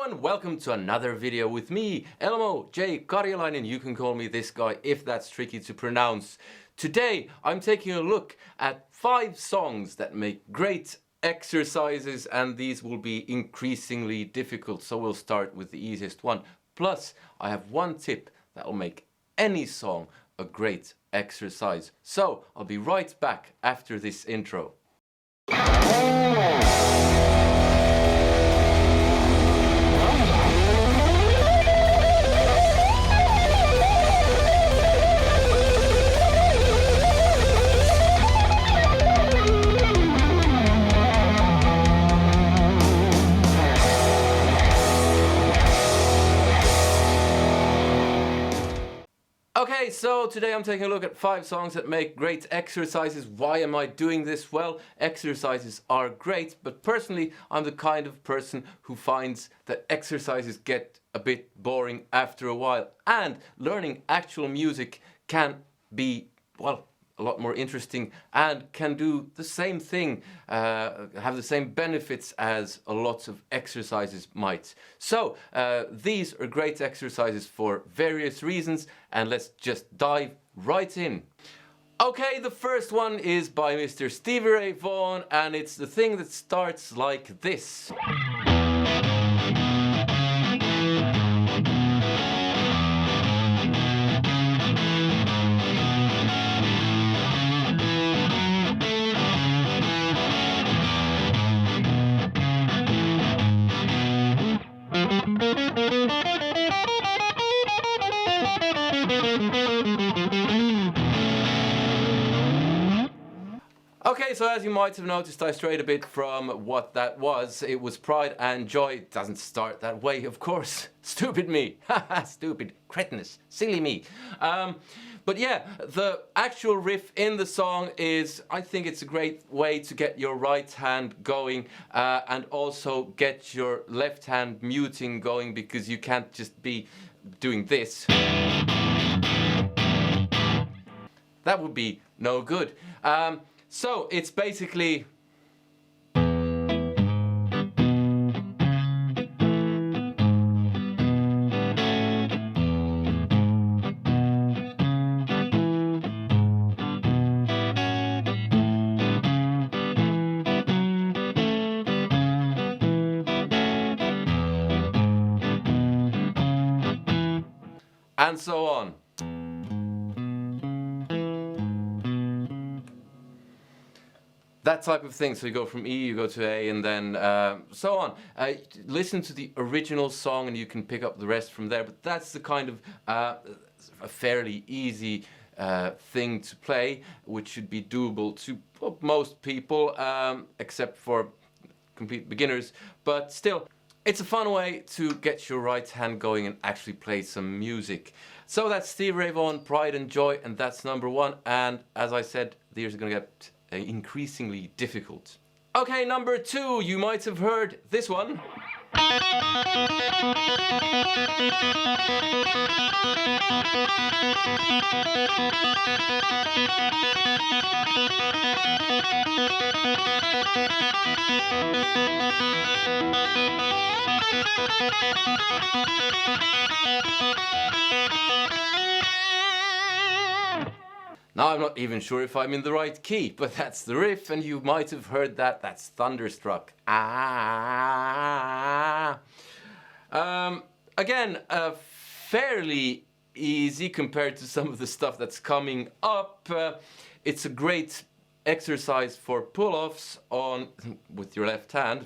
and welcome to another video with me, Elmo J. Karjalainen. You can call me this guy if that's tricky to pronounce. Today I'm taking a look at 5 songs that make great exercises, and these will be increasingly difficult, so we'll start with the easiest one. Plus, I have one tip that will make any song a great exercise. So I'll be right back after this intro. Okay, so today I'm taking a look at 5 songs that make great exercises. Why am I doing this? Well, exercises are great, but personally I'm the kind of person who finds that exercises get a bit boring after a while, and learning actual music can be, well, a lot more interesting and can do the same thing, have the same benefits as a lot of exercises might. So these are great exercises for various reasons, and let's just dive right in. Okay, the first one is by Mr. Stevie Ray Vaughan, and it's the thing that starts like this. Okay, so as you might have noticed, I strayed a bit from what that was. It was Pride and Joy. It doesn't start that way, of course. Stupid me. Stupid, cretinous, silly me. But yeah, the actual riff in the song is, I think it's a great way to get your right hand going and also get your left hand muting going, because you can't just be doing this. That would be no good. So it's basically and so on. That type of thing. So you go from E, you go to A, and then so on. Listen to the original song and you can pick up the rest from there. But that's the kind of a fairly easy thing to play, which should be doable to most people, except for complete beginners. But still, it's a fun way to get your right hand going and actually play some music. So that's Stevie Ray Vaughan, Pride and Joy, and that's number 1. And as I said, these are going to get increasingly difficult. Okay, number 2, you might have heard this one. Now I'm not even sure if I'm in the right key, but that's the riff, and you might have heard that. That's Thunderstruck. Again, fairly easy compared to some of the stuff that's coming up. It's a great exercise for pull-offs on with your left hand.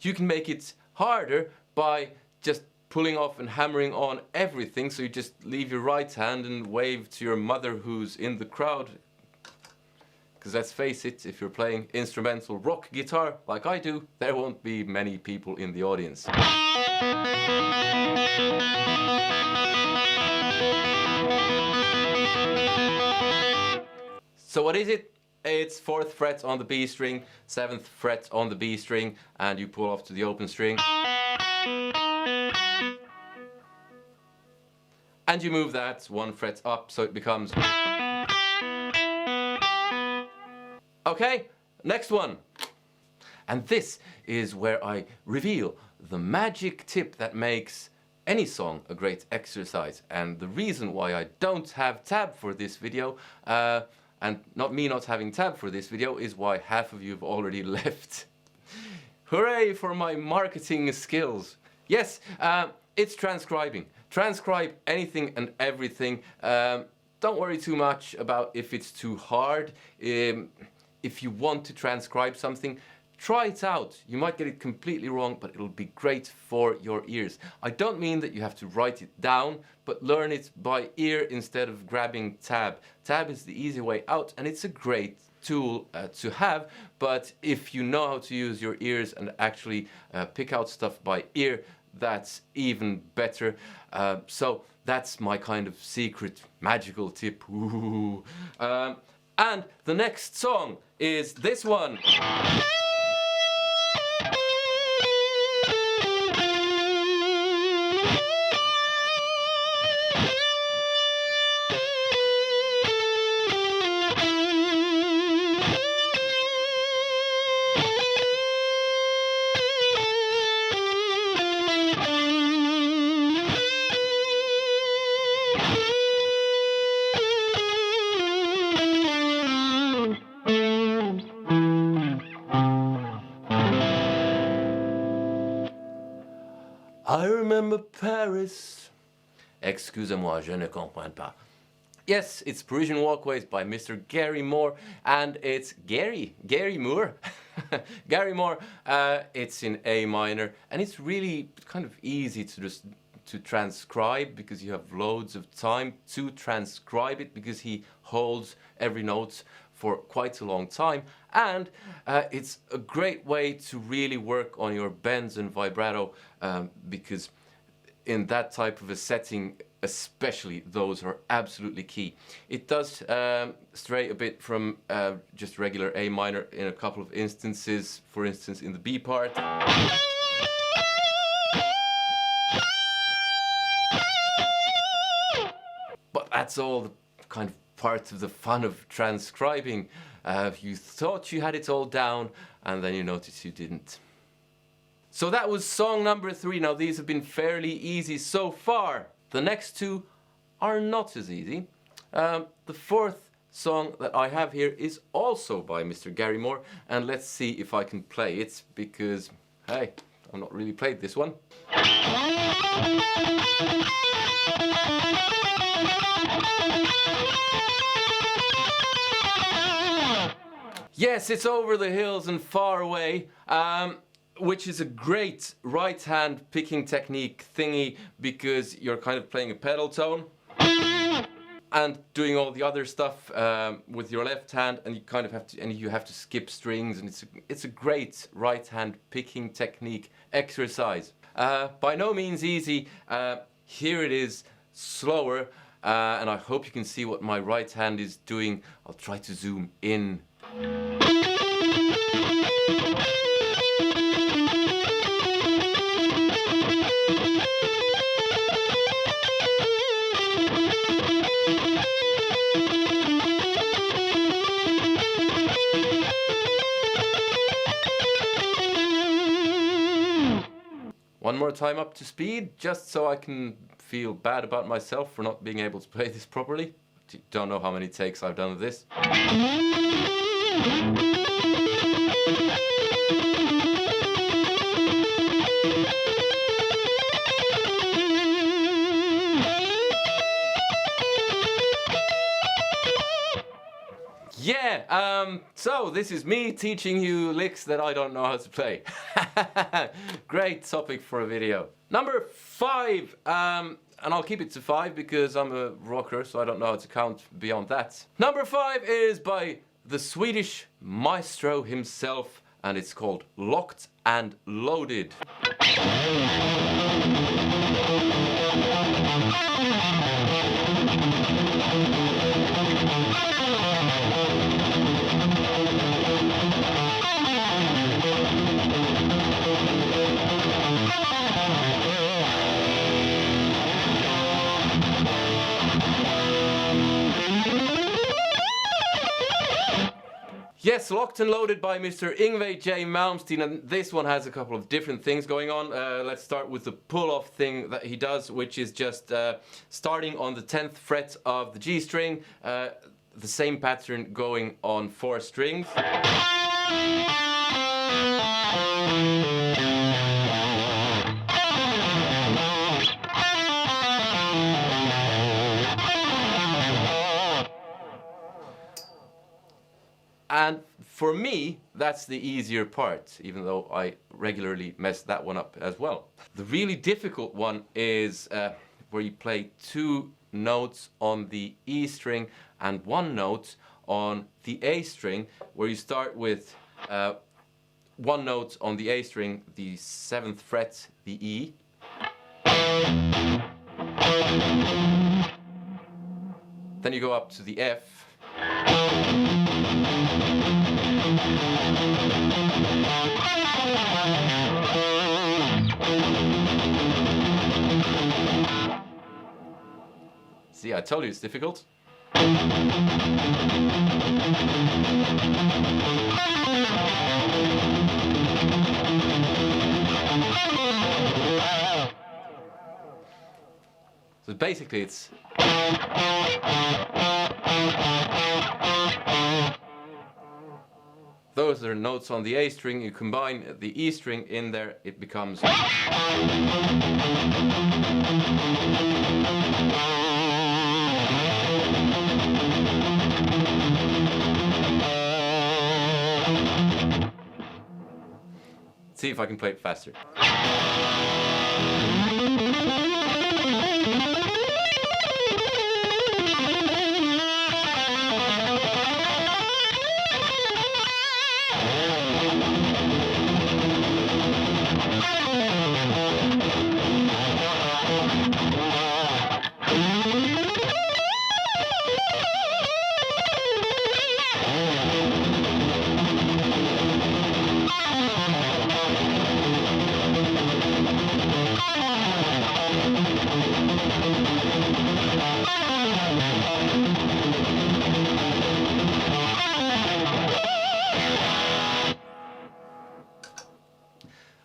You can make it harder by just pulling off and hammering on everything, so you just leave your right hand and wave to your mother who's in the crowd. Because let's face it, if you're playing instrumental rock guitar like I do, there won't be many people in the audience. So what is it? It's 4th fret on the B string, 7th fret on the B string, and you pull off to the open string. And you move that 1 fret up, so it becomes. Okay, next one. And this is where I reveal the magic tip that makes any song a great exercise. And the reason why I don't have tab for this video, and not having tab for this video, is why half of you have already left. Hooray for my marketing skills. Yes, it's transcribing. Transcribe anything and everything. Don't worry too much about if it's too hard. If you want to transcribe something, try it out. You might get it completely wrong, but it'll be great for your ears. I don't mean that you have to write it down, but learn it by ear instead of grabbing tab. Tab is the easy way out, and it's a great tool to have, but if you know how to use your ears and actually pick out stuff by ear, that's even better. So that's my kind of secret magical tip. And the next song is this one. I remember Paris. Excusez-moi, je ne comprends pas. Yes, it's Parisian Walkways by Mr. Gary Moore, and it's Gary Moore. Gary Moore, it's in A minor, and it's really kind of easy to transcribe because you have loads of time to transcribe it because he holds every note for quite a long time, and it's a great way to really work on your bends and vibrato because in that type of a setting especially, those are absolutely key. It does stray a bit from just regular A minor in a couple of instances, for instance in the B part. But that's all the kind of part of the fun of transcribing. You thought you had it all down and then you noticed you didn't. So that was song number 3. Now these have been fairly easy so far. The next two are not as easy. The fourth song that I have here is also by Mr. Gary Moore, and let's see if I can play it because, hey, I've not really played this one. Yes, it's Over the Hills and Far Away, which is a great right-hand picking technique thingy because you're kind of playing a pedal tone and doing all the other stuff with your left hand, and you have to skip strings, and it's a great right-hand picking technique exercise. By no means easy. Here it is slower, and I hope you can see what my right hand is doing. I'll try to zoom in. One more time up to speed, just so I can feel bad about myself for not being able to play this properly. Don't know how many takes I've done of this. Yeah, so this is me teaching you licks that I don't know how to play. Great topic for a video. Number 5, and I'll keep it to 5 because I'm a rocker, so I don't know how to count beyond that. Number 5 is by the Swedish maestro himself, and it's called Locked and Loaded. Yes, Locked and Loaded by Mr. Yngwie J. Malmsteen, and this one has a couple of different things going on. Let's start with the pull-off thing that he does, which is just starting on the 10th fret of the G string, the same pattern going on 4 strings. And for me, that's the easier part, even though I regularly mess that one up as well. The really difficult one is where you play 2 notes on the E string and 1 note on the A string, where you start with 1 note on the A string, the 7th fret, the E. Then you go up to the F. See, I told you it's difficult. So basically it's those are notes on the A string, you combine the E string in there, it becomes. See if I can play it faster.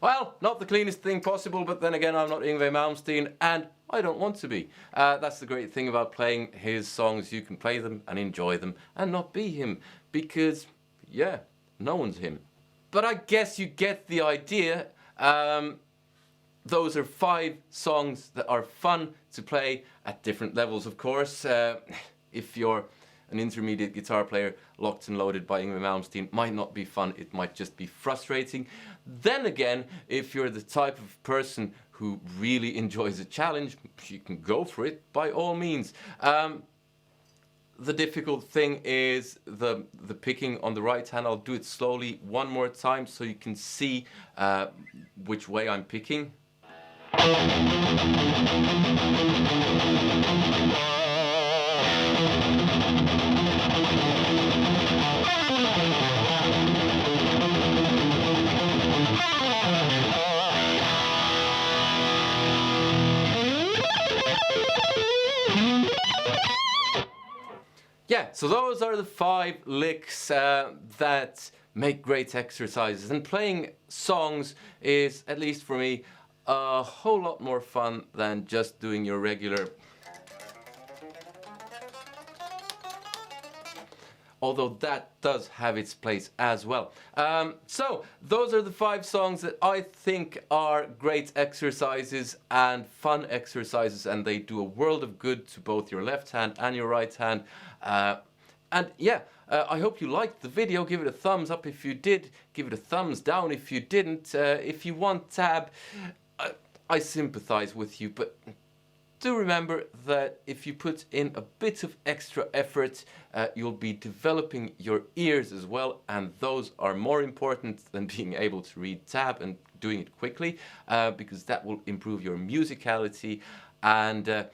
Well, not the cleanest thing possible, but then again, I'm not Yngwie Malmsteen, and I don't want to be. That's the great thing about playing his songs. You can play them and enjoy them and not be him, because, yeah, no one's him. But I guess you get the idea. Those are 5 songs that are fun to play at different levels, of course. If you're an intermediate guitar player, Locked and Loaded by Yngwie Malmsteen might not be fun, it might just be frustrating. Then again, if you're the type of person who really enjoys a challenge, you can go for it by all means. The difficult thing is the picking on the right hand. I'll do it slowly one more time so you can see which way I'm picking. Yeah, so those are the 5 licks that make great exercises. And playing songs is, at least for me, a whole lot more fun than just doing your regular. Although that does have its place as well. So, those are the 5 songs that I think are great exercises and fun exercises, and they do a world of good to both your left hand and your right hand. And yeah, I hope you liked the video. Give it a thumbs up if you did. Give it a thumbs down if you didn't. If you want tab, I sympathize with you, but do remember that if you put in a bit of extra effort, you'll be developing your ears as well, and those are more important than being able to read tab and doing it quickly, because that will improve your musicality, and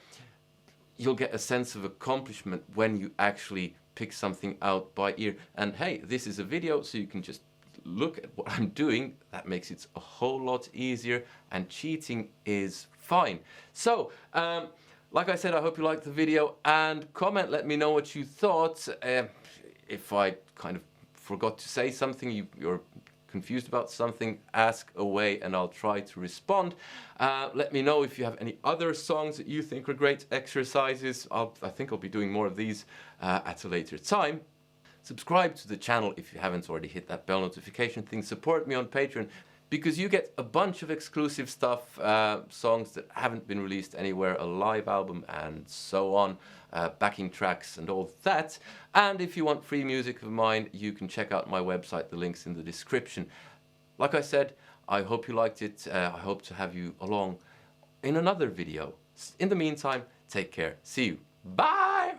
you'll get a sense of accomplishment when you actually pick something out by ear. And hey, this is a video, so you can just look at what I'm doing. That makes it a whole lot easier, and cheating is fine. So, like I said, I hope you liked the video, and comment, let me know what you thought. If I kind of forgot to say something, you're confused about something, ask away and I'll try to respond. Let me know if you have any other songs that you think are great exercises. I think I'll be doing more of these at a later time. Subscribe to the channel if you haven't already, hit that bell notification thing. Support me on Patreon because you get a bunch of exclusive stuff, songs that haven't been released anywhere, a live album and so on, backing tracks and all that. And if you want free music of mine, you can check out my website, the link's in the description. Like I said, I hope you liked it. I hope to have you along in another video. In the meantime, take care. See you. Bye!